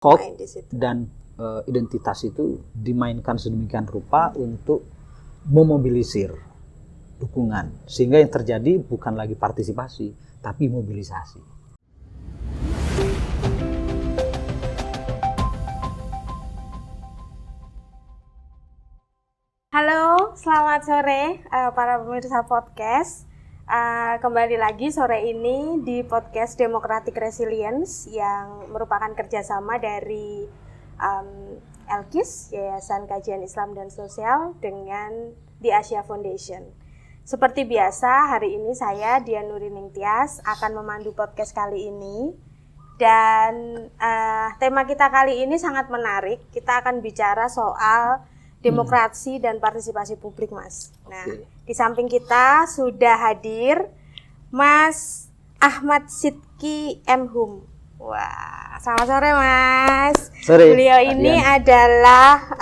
hoax main di situ. dan identitas itu dimainkan sedemikian rupa untuk memobilisir dukungan, sehingga yang terjadi bukan lagi partisipasi tapi mobilisasi. Halo, selamat sore para pemirsa podcast. Kembali lagi sore ini di podcast Democratic Resilience yang merupakan kerjasama dari Elkis, Yayasan Kajian Islam dan Sosial, dengan The Asia Foundation. Seperti biasa, hari ini saya, Dian Nurining Tias, akan memandu podcast kali ini. Dan tema kita kali ini sangat menarik. Kita akan bicara soal demokrasi dan partisipasi publik, Mas. Nah, di samping kita sudah hadir Mas Ahmad Sidki M. Hum. Wah, selamat sore, Mas. Sore. Beliau ini adalah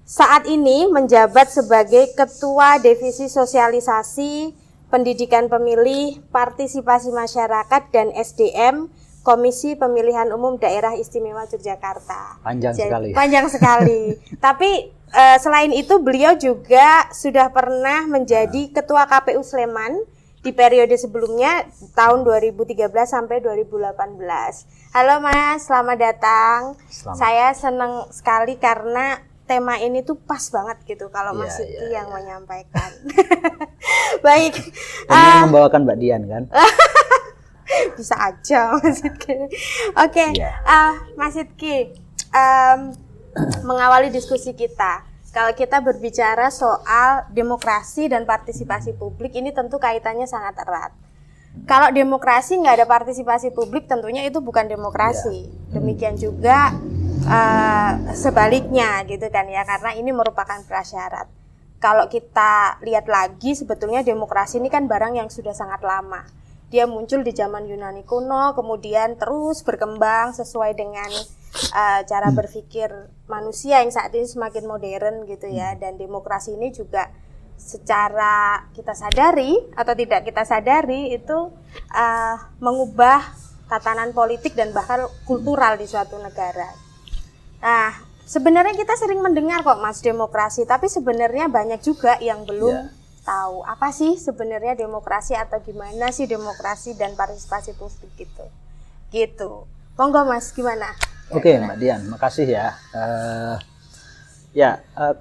saat ini menjabat sebagai Ketua Divisi Sosialisasi, Pendidikan Pemilih, Partisipasi Masyarakat dan SDM Komisi Pemilihan Umum Daerah Istimewa Yogyakarta. Panjang sekali. Tapi selain itu beliau juga sudah pernah menjadi Ketua KPU Sleman di periode sebelumnya tahun 2013 sampai 2018. Halo Mas, selamat datang. Saya senang sekali karena tema ini tuh pas banget gitu kalau Mas Sidki yang menyampaikan. Baik. Ini membawakan Mbak Dian kan? Bisa aja Mas Sidki. Oke. Mas Sidki, mengawali diskusi kita, kalau kita berbicara soal demokrasi dan partisipasi publik, ini tentu kaitannya sangat erat. Kalau demokrasi nggak ada partisipasi publik, tentunya itu bukan demokrasi. Demikian juga sebaliknya gitu kan ya, karena ini merupakan prasyarat. Kalau kita lihat lagi, sebetulnya demokrasi ini kan barang yang sudah sangat lama. Dia muncul di zaman Yunani kuno, kemudian terus berkembang sesuai dengan cara berpikir manusia yang saat ini semakin modern gitu ya. Dan demokrasi ini juga secara kita sadari atau tidak kita sadari itu mengubah tatanan politik dan bahkan kultural di suatu negara. Nah, sebenarnya kita sering mendengar kok Mas demokrasi, tapi sebenarnya banyak juga yang belum tahu apa sih sebenarnya demokrasi atau gimana sih demokrasi dan partisipasi publik gitu. Monggo Mas, gimana? Oke, Mbak Dian, makasih ya.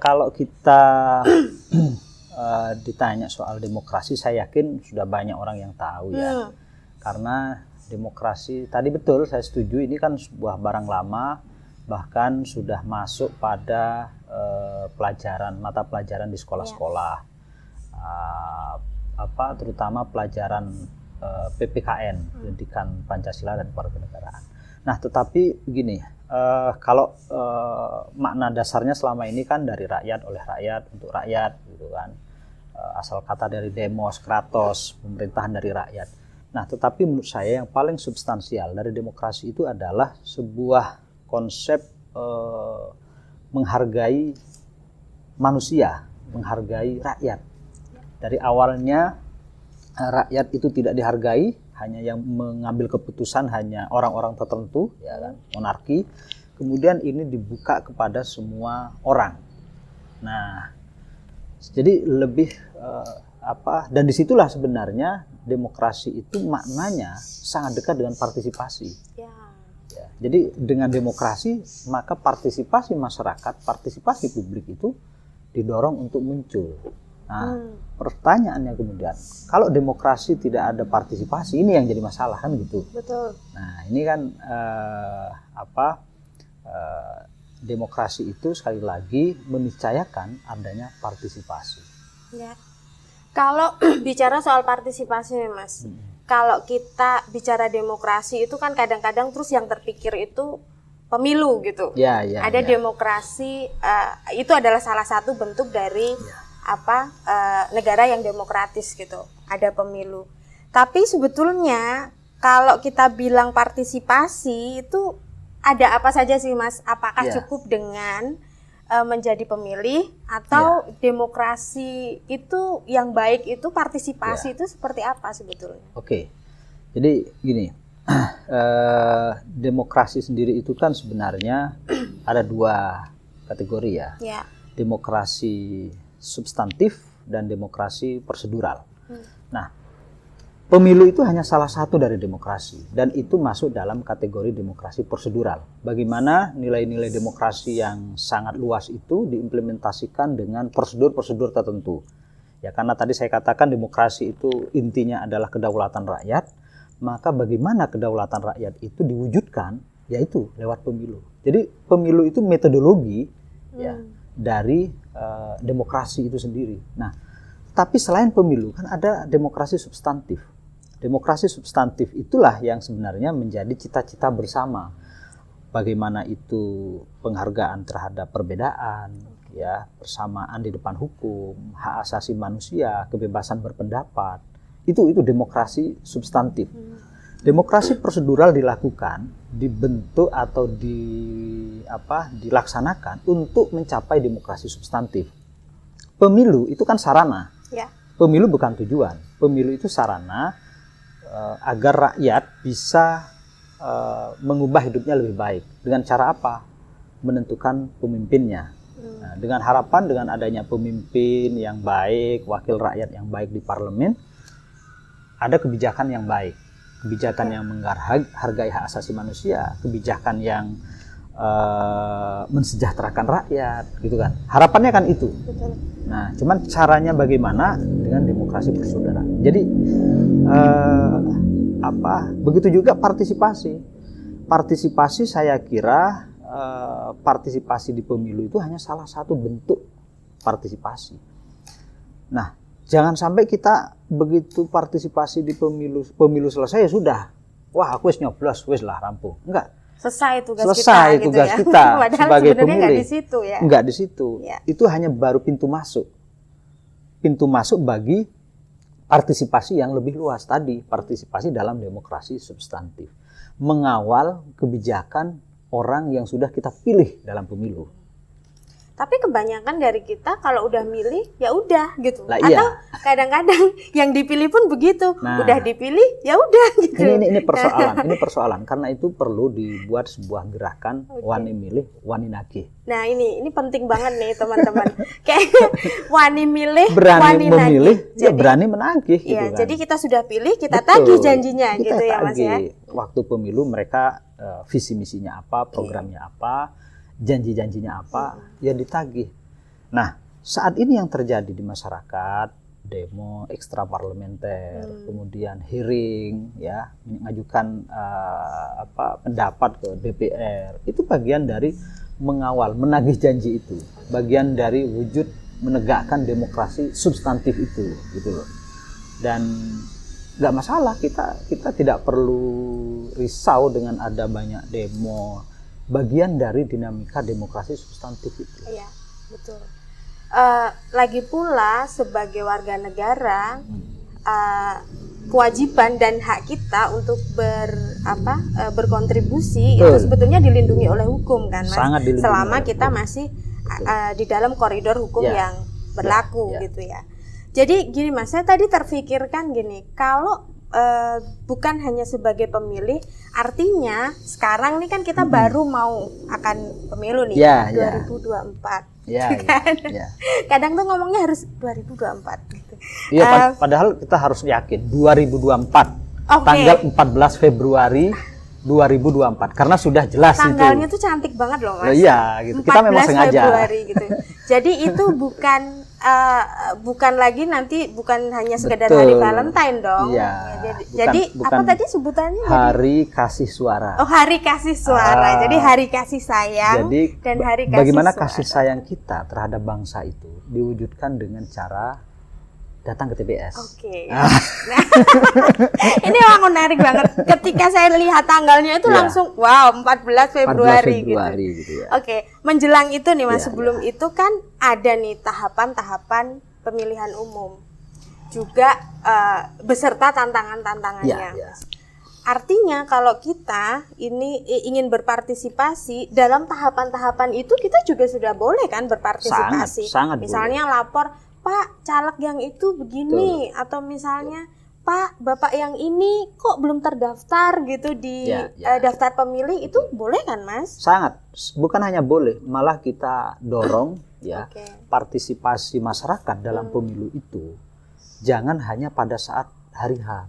Kalau kita ditanya soal demokrasi, saya yakin sudah banyak orang yang tahu ya. Karena demokrasi tadi betul, saya setuju, ini kan sebuah barang lama, bahkan sudah masuk pada mata pelajaran di sekolah-sekolah. Terutama pelajaran PPKN, Pendidikan Pancasila dan Kewarganegaraan. Nah, tetapi begini, kalau makna dasarnya selama ini kan dari rakyat, oleh rakyat, untuk rakyat, gitu kan. Asal kata dari demos, kratos, pemerintahan dari rakyat. Nah, tetapi menurut saya yang paling substansial dari demokrasi itu adalah sebuah konsep menghargai manusia, menghargai rakyat. Dari awalnya rakyat itu tidak dihargai, hanya yang mengambil keputusan hanya orang-orang tertentu, ya kan, monarki. Kemudian ini dibuka kepada semua orang. Nah, jadi lebih dan disitulah sebenarnya demokrasi itu maknanya sangat dekat dengan partisipasi. Ya, jadi dengan demokrasi maka partisipasi masyarakat, partisipasi publik itu didorong untuk muncul. Nah, pertanyaannya kemudian, kalau demokrasi tidak ada partisipasi, ini yang jadi masalah kan gitu. Betul. Nah, ini kan demokrasi itu sekali lagi meniscayakan adanya partisipasi. Ya. Kalau bicara soal partisipasi, Mas, kalau kita bicara demokrasi itu kan kadang-kadang terus yang terpikir itu pemilu gitu. Ada demokrasi, itu adalah salah satu bentuk dari negara yang demokratis gitu, ada pemilu. Tapi sebetulnya kalau kita bilang partisipasi itu ada apa saja sih Mas? Apakah cukup dengan menjadi pemilih atau demokrasi itu yang baik itu partisipasi itu seperti apa sebetulnya? Oke, jadi gini, demokrasi sendiri itu kan sebenarnya ada dua kategori ya. Ya. Demokrasi substantif dan demokrasi prosedural. Nah, pemilu itu hanya salah satu dari demokrasi dan itu masuk dalam kategori demokrasi prosedural. Bagaimana nilai-nilai demokrasi yang sangat luas itu diimplementasikan dengan prosedur-prosedur tertentu. Ya, karena tadi saya katakan demokrasi itu intinya adalah kedaulatan rakyat, maka bagaimana kedaulatan rakyat itu diwujudkan yaitu lewat pemilu. Jadi pemilu itu metodologi ya dari demokrasi itu sendiri. Nah, tapi selain pemilu kan ada demokrasi substantif. Demokrasi substantif itulah yang sebenarnya menjadi cita-cita bersama. Bagaimana itu penghargaan terhadap perbedaan, ya, persamaan di depan hukum, hak asasi manusia, kebebasan berpendapat. Itu demokrasi substantif. Demokrasi prosedural dilakukan, dibentuk atau dilaksanakan untuk mencapai demokrasi substantif. Pemilu itu kan sarana. Ya. Pemilu bukan tujuan. Pemilu itu sarana agar rakyat bisa mengubah hidupnya lebih baik. Dengan cara apa? Menentukan pemimpinnya. Nah, dengan harapan dengan adanya pemimpin yang baik, wakil rakyat yang baik di parlemen, ada kebijakan yang baik. Kebijakan yang menghargai hak asasi manusia, kebijakan yang mensejahterakan rakyat, gitu kan. Harapannya kan itu. Betul. Nah, cuman caranya bagaimana dengan demokrasi bersaudara. Jadi begitu juga partisipasi. Partisipasi saya kira partisipasi di pemilu itu hanya salah satu bentuk partisipasi. Nah, jangan sampai kita begitu partisipasi di pemilu selesai ya sudah. Wah, aku wis nyoblos, wis lah rampung. Enggak. Selesai tugas tugas kita, kita padahal sebagai sebenarnya pemilih. nggak di situ ya. Enggak di situ. Ya. Itu hanya baru pintu masuk. Pintu masuk bagi partisipasi yang lebih luas tadi, partisipasi dalam demokrasi substantif. Mengawal kebijakan orang yang sudah kita pilih dalam pemilu. Tapi kebanyakan dari kita kalau udah milih ya udah gitu. Lah, Atau iya. kadang-kadang yang dipilih pun begitu. Nah. Udah dipilih ya udah gitu. Ini persoalan. Ini persoalan karena itu perlu dibuat sebuah gerakan wani milih, wani nagih. Nah, ini penting banget nih teman-teman. Kayak wani milih, Berani wani memilih, nagih. ya berani menagih gitu Iya, kan. jadi kita sudah pilih, kita Betul. tagih janjinya Kita gitu ya Mas ya. tagih. Waktu pemilu mereka visi misinya apa, programnya apa, janji-janjinya apa, ya ditagih. Nah, saat ini yang terjadi di masyarakat, demo ekstra parlementer, kemudian hearing, ya, mengajukan pendapat ke DPR, itu bagian dari mengawal, menagih janji itu, bagian dari wujud menegakkan demokrasi substantif itu, gitu loh. Dan nggak masalah, kita tidak perlu risau dengan ada banyak demo, bagian dari dinamika demokrasi substantif itu. Iya, betul. Lagi pula sebagai warga negara, kewajiban dan hak kita untuk berkontribusi itu sebetulnya dilindungi oleh hukum kan Mas. Sangat dilindungi selama oleh kita hukum. masih di dalam koridor hukum Ya. yang berlaku Ya. gitu ya. Jadi gini Mas, saya tadi terfikirkan gini, kalau bukan hanya sebagai pemilih, artinya sekarang nih kan kita baru mau akan pemilu nih, Ya, 2024. Ya, Kan? ya. Kadang tuh ngomongnya harus 2024 gitu. Iya, padahal kita harus yakin 2024, Oke. tanggal 14 Februari 2024, karena sudah jelas Tanggalnya itu. tuh cantik banget loh Mas. Loh, iya, gitu. Kita memang 14 sengaja. Februari gitu. Jadi itu bukan lagi nanti bukan hanya sekedar Betul. hari Valentine dong. Iya. Jadi Bukan apa tadi sebutannya? Hari Kasih Suara. Oh, hari kasih suara. Jadi hari kasih sayang Jadi dan hari kasih bagaimana suara. kasih sayang kita terhadap bangsa itu diwujudkan dengan cara datang ke TPS. Oke. Nah, ini memang menarik banget. Ketika saya lihat tanggalnya itu Iya. langsung wow, 14 Februari, 14 Februari gitu ya. Oke, menjelang itu nih Mas, Iya, sebelum itu kan ada nih tahapan-tahapan pemilihan umum. Juga beserta tantangan-tantangannya. Iya, iya. Artinya kalau kita ini ingin berpartisipasi dalam tahapan-tahapan itu, kita juga sudah boleh kan berpartisipasi. Sangat Misalnya lapor, Pak, caleg yang itu begini, atau misalnya Pak, Bapak yang ini kok belum terdaftar gitu di daftar pemilih, itu boleh kan, Mas? Sangat, bukan hanya boleh, malah kita dorong ya partisipasi masyarakat dalam pemilu itu jangan hanya pada saat hari H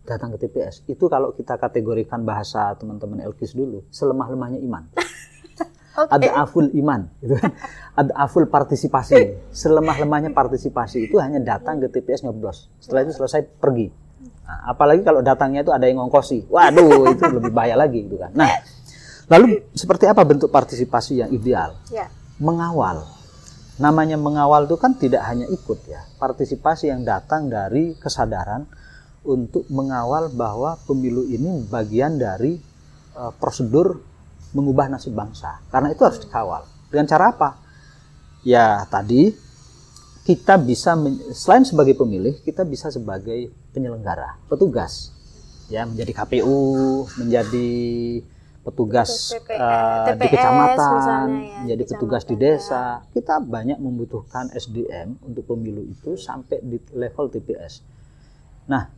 datang ke TPS. Itu kalau kita kategorikan bahasa teman-teman Elkis dulu, selemah-lemahnya iman. Ada aful iman, gitu. Ada aful partisipasi. Selemah-lemahnya partisipasi itu hanya datang ke TPS nyoblos. Setelah itu selesai pergi. Nah, apalagi kalau datangnya itu ada yang ngongkosi. Waduh, itu lebih bahaya lagi, gitu kan. Nah, lalu seperti apa bentuk partisipasi yang ideal? Mengawal. Namanya mengawal itu kan tidak hanya ikut ya. Partisipasi yang datang dari kesadaran untuk mengawal bahwa pemilu ini bagian dari prosedur mengubah nasib bangsa. Karena itu harus dikawal. Dengan cara apa? Ya tadi kita bisa selain sebagai pemilih, kita bisa sebagai penyelenggara, petugas. Ya, menjadi KPU, menjadi petugas TPS, di kecamatan, misalnya, ya, menjadi petugas di desa. Kita banyak membutuhkan SDM untuk pemilu itu sampai di level TPS. Nah,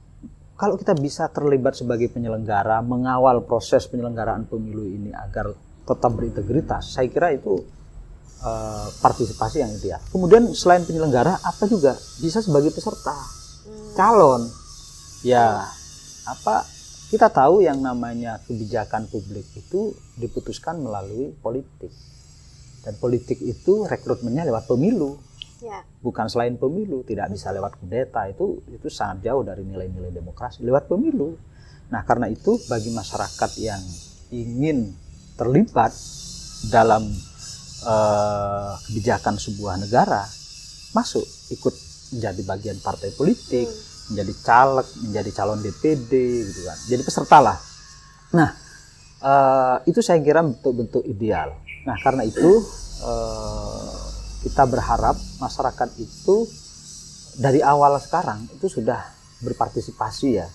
kalau kita bisa terlibat sebagai penyelenggara, mengawal proses penyelenggaraan pemilu ini agar tetap berintegritas, saya kira itu partisipasi yang ideal. Kemudian selain penyelenggara, apa juga bisa sebagai peserta, calon. Ya, kita tahu yang namanya kebijakan publik itu diputuskan melalui politik. Dan politik itu rekrutmennya lewat pemilu. Bukan selain pemilu, tidak bisa lewat kudeta, itu sangat jauh dari nilai-nilai demokrasi, lewat pemilu. Nah, karena itu bagi masyarakat yang ingin terlibat dalam kebijakan sebuah negara, masuk ikut menjadi bagian partai politik, menjadi caleg, menjadi calon DPD gitu kan. Jadi peserta lah. Nah, itu saya kira bentuk-bentuk ideal. Nah, karena itu kita berharap masyarakat itu dari awal sekarang itu sudah berpartisipasi ya.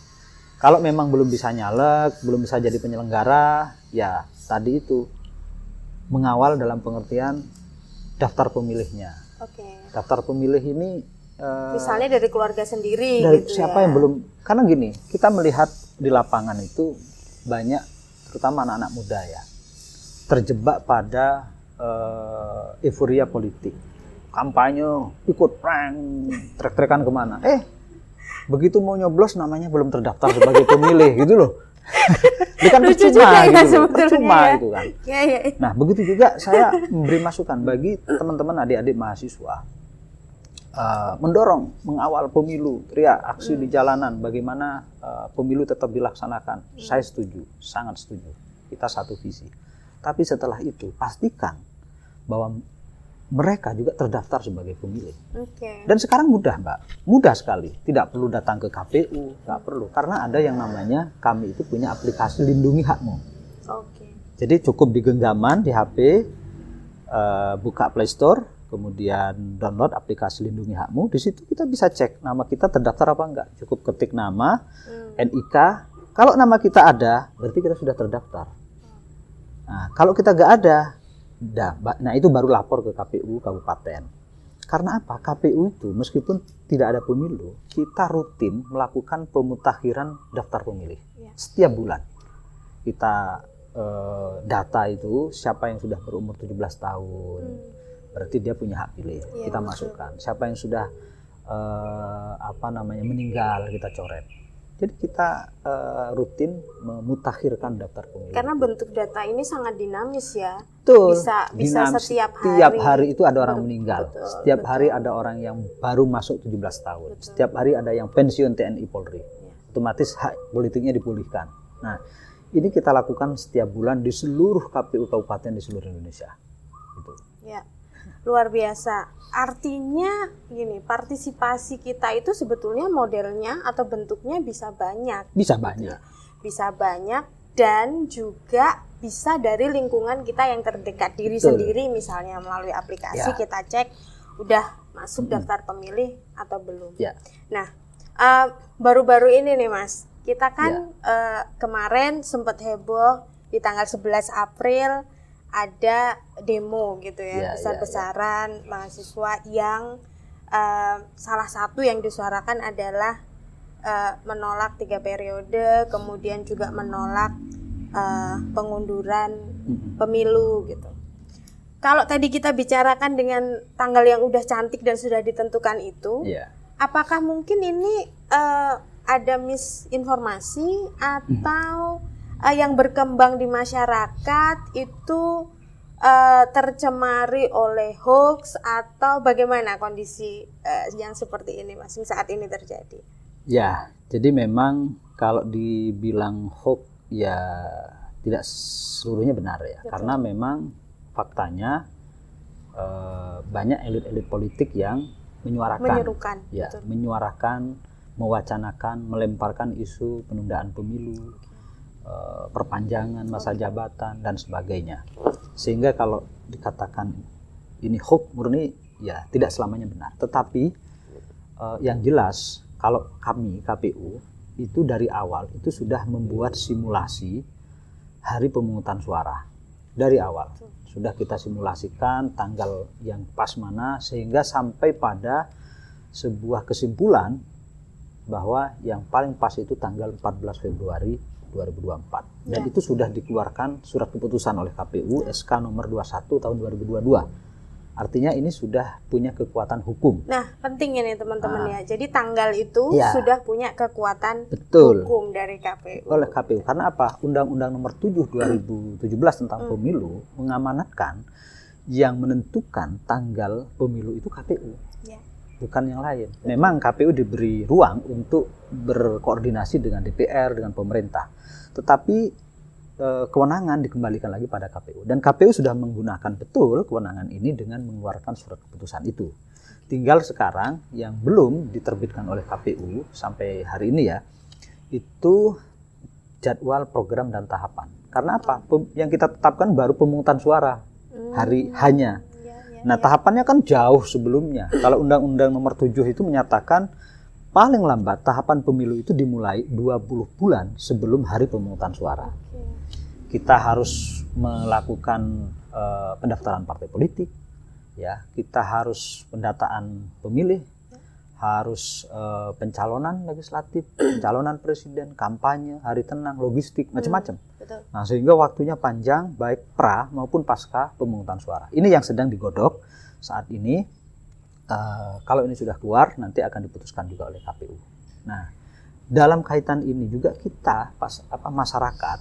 Kalau memang belum bisa nyalek, belum bisa jadi penyelenggara, ya tadi itu mengawal dalam pengertian daftar pemilihnya. Daftar pemilih ini misalnya dari keluarga sendiri dari gitu siapa ya. yang belum, karena gini, kita melihat di lapangan itu banyak terutama anak-anak muda ya terjebak pada euforia politik, kampanye, ikut prank, trek-trekan kemana. Begitu mau nyoblos namanya belum terdaftar sebagai pemilih gitu loh. Itu kan percuma gitu, percuma itu kan. Nah, begitu juga saya memberi masukan bagi teman-teman adik-adik mahasiswa, mendorong mengawal pemilu, aksi di jalanan, bagaimana pemilu tetap dilaksanakan. Saya setuju, sangat setuju. Kita satu visi. Tapi setelah itu pastikan bahwa mereka juga terdaftar sebagai pemilih. Dan sekarang mudah, Mbak. Mudah sekali. Tidak perlu datang ke KPU, nggak perlu. Karena ada yang namanya, kami itu punya aplikasi Lindungi Hakmu. Jadi cukup di genggaman, di HP, buka Play Store, kemudian download aplikasi Lindungi Hakmu. Di situ kita bisa cek nama kita terdaftar apa enggak. Cukup ketik nama, NIK. Kalau nama kita ada, berarti kita sudah terdaftar. Nah, kalau kita nggak ada, nah itu baru lapor ke KPU kabupaten. Karena apa? KPU itu meskipun tidak ada pemilu, kita rutin melakukan pemutakhiran daftar pemilih. Setiap bulan kita data itu siapa yang sudah berumur 17 tahun, berarti dia punya hak pilih. Kita masukkan. Siapa yang sudah meninggal, kita coret. Jadi kita rutin memutakhirkan daftar pemilih. Karena bentuk data ini sangat dinamis ya. Betul. Bisa setiap hari. Setiap hari itu ada orang meninggal. Setiap hari ada orang yang baru masuk 17 tahun. Setiap hari ada yang pensiun TNI Polri. Otomatis hak politiknya dipulihkan. Nah, ini kita lakukan setiap bulan di seluruh KPU kabupaten di seluruh Indonesia. Gitu. Ya. Luar biasa. Artinya gini, partisipasi kita itu sebetulnya modelnya atau bentuknya bisa banyak. Bisa banyak. Bisa banyak dan juga bisa dari lingkungan kita yang terdekat diri sendiri, misalnya melalui aplikasi kita cek udah masuk daftar pemilih atau belum. Nah, baru-baru ini nih Mas, kita kan kemarin sempat heboh di tanggal 11 April ada demo gitu ya, besar-besaran mahasiswa yang salah satu yang disuarakan adalah menolak 3 periode, kemudian juga menolak pengunduran pemilu gitu. Kalau tadi kita bicarakan dengan tanggal yang udah cantik dan sudah ditentukan itu, apakah mungkin ini ada misinformasi atau yang berkembang di masyarakat itu tercemari oleh hoax atau bagaimana kondisi yang seperti ini Mas saat ini terjadi? Ya, jadi memang kalau dibilang hoax ya tidak seluruhnya benar ya. Betul. Karena memang faktanya banyak elit-elit politik yang menyuarakan, mewacanakan, melemparkan isu penundaan pemilu, perpanjangan masa jabatan dan sebagainya. Sehingga kalau dikatakan ini hoax murni ya tidak selamanya benar. Tetapi yang jelas kalau kami KPU itu dari awal itu sudah membuat simulasi hari pemungutan suara. Dari awal sudah kita simulasikan tanggal yang pas mana sehingga sampai pada sebuah kesimpulan bahwa yang paling pas itu tanggal 14 Februari 2024. Dan itu sudah dikeluarkan surat keputusan oleh KPU SK nomor 21 tahun 2022. Artinya ini sudah punya kekuatan hukum. Nah, penting ini teman-teman ya. Jadi tanggal itu sudah punya kekuatan hukum dari KPU. Oleh KPU. Karena apa? Undang-Undang nomor 7 2017 tentang pemilu mengamanatkan yang menentukan tanggal pemilu itu KPU. Bukan yang lain. Memang KPU diberi ruang untuk berkoordinasi dengan DPR, dengan pemerintah. Tetapi kewenangan dikembalikan lagi pada KPU. Dan KPU sudah menggunakan betul kewenangan ini dengan mengeluarkan surat keputusan itu. Tinggal sekarang yang belum diterbitkan oleh KPU sampai hari ini ya, itu jadwal program dan tahapan. Karena apa? Yang kita tetapkan baru pemungutan suara hari hanya. Nah, tahapannya kan jauh sebelumnya. Kalau Undang-Undang nomor 7 itu menyatakan paling lambat tahapan pemilu itu dimulai 20 bulan sebelum hari pemungutan suara. Kita harus melakukan pendaftaran partai politik, ya. Kita harus pendataan pemilih, harus pencalonan legislatif, pencalonan presiden, kampanye, hari tenang, logistik, macam-macam. Nah, sehingga waktunya panjang baik pra maupun pasca pemungutan suara. Ini yang sedang digodok saat ini. Kalau ini sudah keluar, nanti akan diputuskan juga oleh KPU. Nah, dalam kaitan ini juga kita masyarakat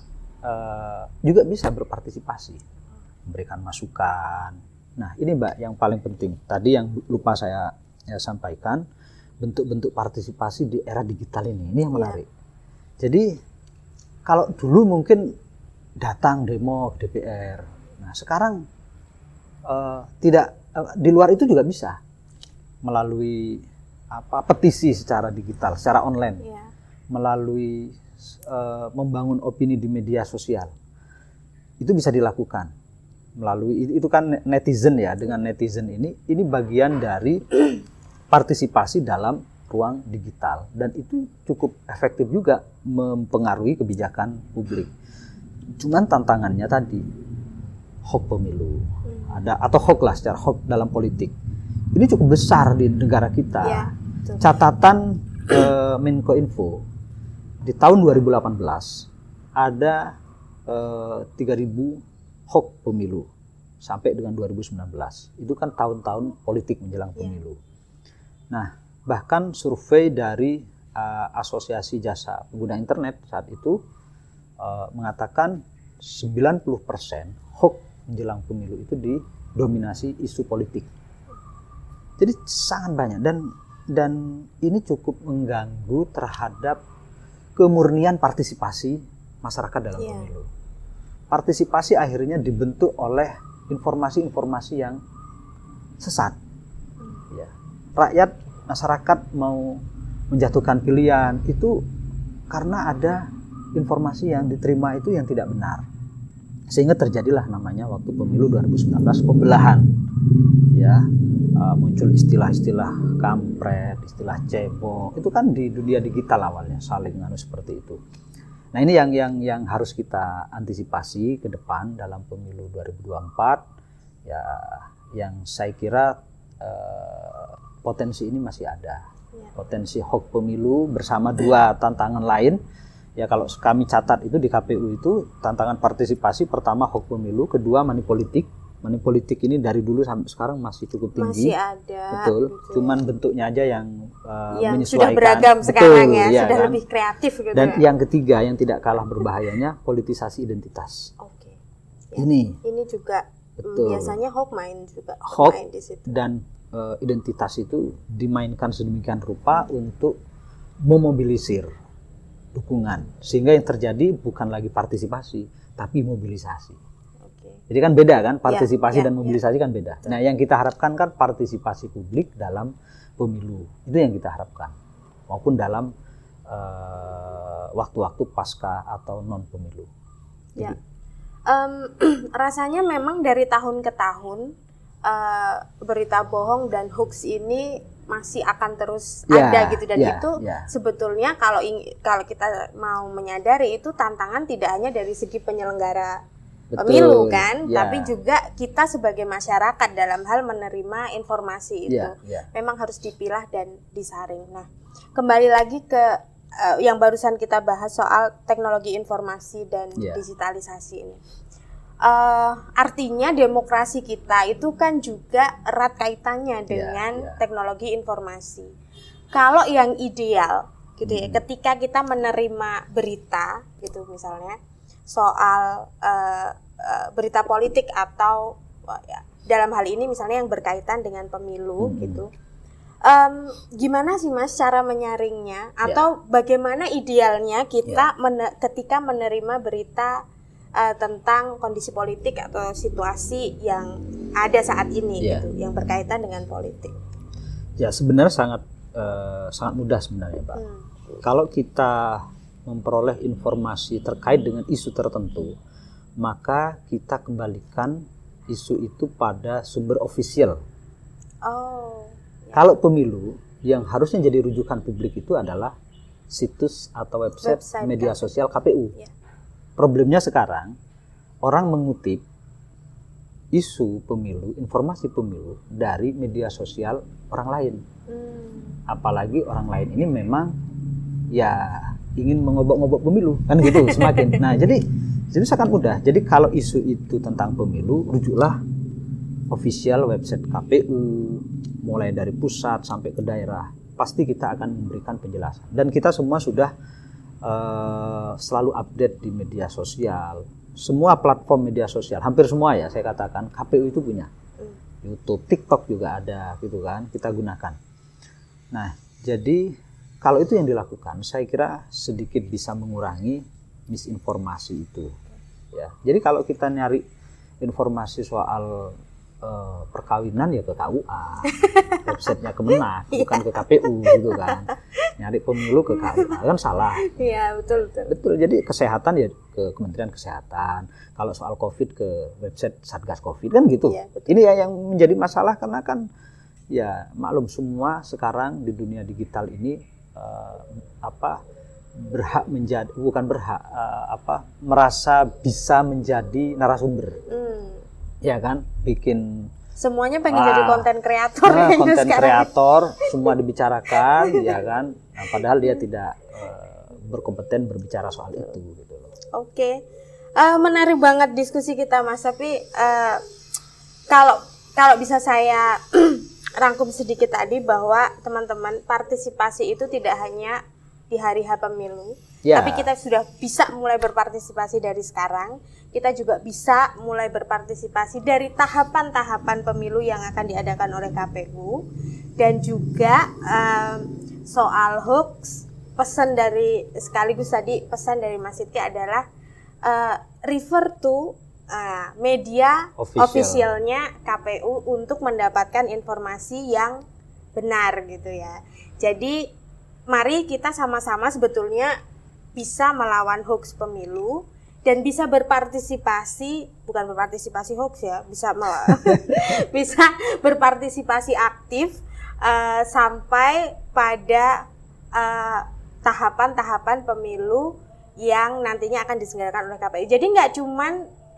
juga bisa berpartisipasi, memberikan masukan. Nah, ini Mbak yang paling penting. Tadi yang lupa saya sampaikan, bentuk-bentuk partisipasi di era digital ini yang menarik. Jadi kalau dulu mungkin datang demo ke DPR. Nah, sekarang tidak di luar itu juga bisa melalui petisi secara digital, secara online, melalui membangun opini di media sosial. Itu bisa dilakukan melalui itu kan netizen ya. Dengan netizen ini bagian dari partisipasi dalam ruang digital dan itu cukup efektif juga mempengaruhi kebijakan publik. Cuman tantangannya tadi hoax pemilu ada atau hoax lah secara hoax dalam politik ini cukup besar di negara kita. Catatan Menkominfo di tahun 2018 ada 3.000 hoax pemilu sampai dengan 2019. Itu kan tahun-tahun politik menjelang pemilu. Nah, bahkan survei dari Asosiasi Jasa Pengguna Internet saat itu mengatakan 90% hoax menjelang pemilu itu didominasi isu politik. Jadi sangat banyak dan ini cukup mengganggu terhadap kemurnian partisipasi masyarakat dalam pemilu. Partisipasi akhirnya dibentuk oleh informasi-informasi yang sesat. Ya. Rakyat, masyarakat mau menjatuhkan pilihan itu karena ada informasi yang diterima itu yang tidak benar. Sehingga terjadilah namanya waktu pemilu 2019 pembelahan. Ya, muncul istilah-istilah kampret, istilah cebong. Itu kan di dunia digital awalnya saling seperti itu. Nah, ini yang harus kita antisipasi ke depan dalam pemilu 2024. Ya, yang saya kira potensi ini masih ada. Potensi hoax pemilu bersama dua tantangan lain. Ya kalau kami catat itu di KPU itu tantangan partisipasi pertama hoax pemilu, kedua money politik. Money politik ini dari dulu sampai sekarang masih cukup tinggi. Masih ada. Betul. Gitu. Cuman bentuknya aja yang yang menyesuaikan. sudah beragam sekarang Betul, ya, sudah kan? lebih kreatif gitu. Dan yang ketiga yang tidak kalah berbahayanya politisasi identitas. Oke. Ini juga betul. Biasanya hoax main juga. Hoax main di situ. dan identitas itu dimainkan sedemikian rupa untuk memobilisir dukungan, sehingga yang terjadi bukan lagi partisipasi tapi mobilisasi. Jadi kan beda kan, partisipasi dan mobilisasi kan beda. Nah yang kita harapkan kan partisipasi publik dalam pemilu, itu yang kita harapkan, maupun dalam waktu-waktu pasca atau non pemilu. Ya. Rasanya memang dari tahun ke tahun berita bohong dan hoax ini masih akan terus ada gitu, dan itu sebetulnya kalau kita mau menyadari itu tantangan tidak hanya dari segi penyelenggara pemilu kan, tapi juga kita sebagai masyarakat dalam hal menerima informasi itu memang harus dipilah dan disaring. Nah, kembali lagi ke yang barusan kita bahas soal teknologi informasi dan digitalisasi ini. Artinya demokrasi kita itu kan juga erat kaitannya dengan teknologi informasi. Kalau yang ideal gitu ya, ketika kita menerima berita gitu misalnya soal berita politik atau dalam hal ini misalnya yang berkaitan dengan pemilu gitu, gimana sih Mas cara menyaringnya, atau bagaimana idealnya kita ketika menerima berita tentang kondisi politik atau situasi yang ada saat ini gitu, yang berkaitan dengan politik? Ya sebenarnya sangat mudah sebenarnya Pak. Kalau kita memperoleh informasi terkait dengan isu tertentu, maka kita kembalikan isu itu pada sumber ofisial. Kalau pemilu, yang harusnya jadi rujukan publik itu adalah situs atau website media sosial KPU. Problemnya sekarang, orang mengutip isu pemilu, informasi pemilu dari media sosial orang lain. Apalagi orang lain ini memang ingin mengobok-ngobok pemilu, kan gitu semakin. Nah, jadi sangat mudah. Jadi kalau isu itu tentang pemilu, rujuklah official website KPU, mulai dari pusat sampai ke daerah. Pasti kita akan memberikan penjelasan. Dan kita semua sudah selalu update di media sosial. Semua platform media sosial, hampir semua ya saya katakan, KPU itu punya. YouTube, TikTok juga ada gitu kan, kita gunakan. Nah, jadi kalau itu yang dilakukan, saya kira sedikit bisa mengurangi misinformasi itu. Ya, jadi kalau kita nyari informasi soal perkawinan ya ke KUA, websitenya Kemenak, bukan ke KPU gitu kan. Nyari pemilu ke KUA kan salah. Iya betul. Betul. Jadi kesehatan ya ke Kementerian Kesehatan. Kalau soal COVID ke website Satgas COVID kan gitu. Ya, ini ya yang menjadi masalah karena kan ya maklum semua sekarang di dunia digital ini berhak menjadi merasa bisa menjadi narasumber. Ya kan, bikin semuanya pengen jadi konten kreator. Konten kreator semua dibicarakan, ya kan. Nah, padahal dia tidak berkompeten berbicara soal itu. Gitu loh. Oke, menarik banget diskusi kita Mas. Tapi kalau bisa saya rangkum sedikit tadi bahwa teman-teman partisipasi itu tidak hanya di hari H pemilu, tapi kita sudah bisa mulai berpartisipasi dari sekarang. Kita juga bisa mulai berpartisipasi dari tahapan-tahapan pemilu yang akan diadakan oleh KPU, dan juga soal hoax, pesan dari sekaligus tadi pesan dari Mas Sidki adalah refer to media officialnya KPU untuk mendapatkan informasi yang benar gitu ya. Jadi mari kita sama-sama sebetulnya bisa melawan hoax pemilu dan bisa berpartisipasi, bukan berpartisipasi hoax ya, bisa berpartisipasi aktif sampai pada tahapan-tahapan pemilu yang nantinya akan diselenggarakan oleh KPU. Jadi nggak cuman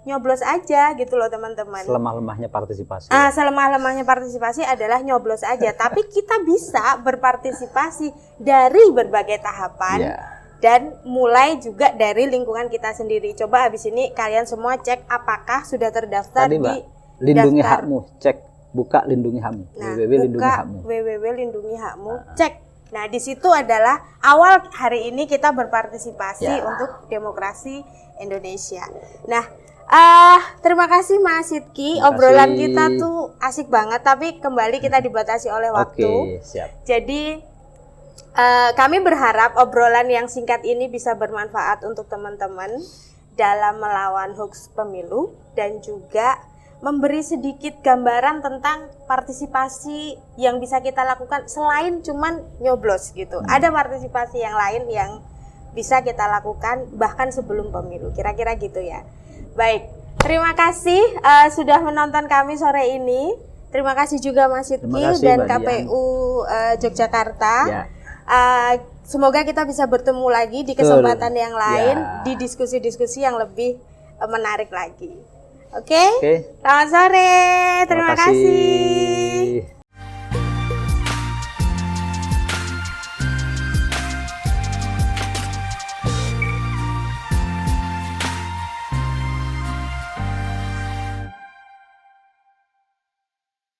nyoblos aja gitu loh teman-teman. Selemah-lemahnya partisipasi. Selemah-lemahnya partisipasi adalah nyoblos aja, tapi kita bisa berpartisipasi dari berbagai tahapan. Ya. Dan mulai juga dari lingkungan kita sendiri. Coba habis ini kalian semua cek apakah sudah terdaftar Tadi, di Mbak, lindungi daftar. hakmu, cek buka lindungi hakmu. Nah, www.lindungi buka hakmu. www.lindungihakmu, cek. Nah, di situ adalah awal hari ini kita berpartisipasi Ya. untuk demokrasi Indonesia. Nah, terima kasih Mas Sidki. Terima Obrolan kasih. kita tuh asik banget, tapi kembali kita dibatasi oleh waktu. Oke, siap. Jadi kami berharap obrolan yang singkat ini bisa bermanfaat untuk teman-teman dalam melawan hoax pemilu dan juga memberi sedikit gambaran tentang partisipasi yang bisa kita lakukan selain cuman nyoblos gitu. Ada partisipasi yang lain yang bisa kita lakukan bahkan sebelum pemilu. Kira-kira gitu ya. Baik, terima kasih sudah menonton kami sore ini. Terima kasih juga Mas Sidki Terima kasih, dan Mbak Dian. KPU Yogyakarta. Ya. Semoga kita bisa bertemu lagi di Betul. kesempatan yang lain, Ya. di diskusi-diskusi yang lebih menarik lagi. Oke? Oke. Selamat sore. Terima Terima kasih. kasih.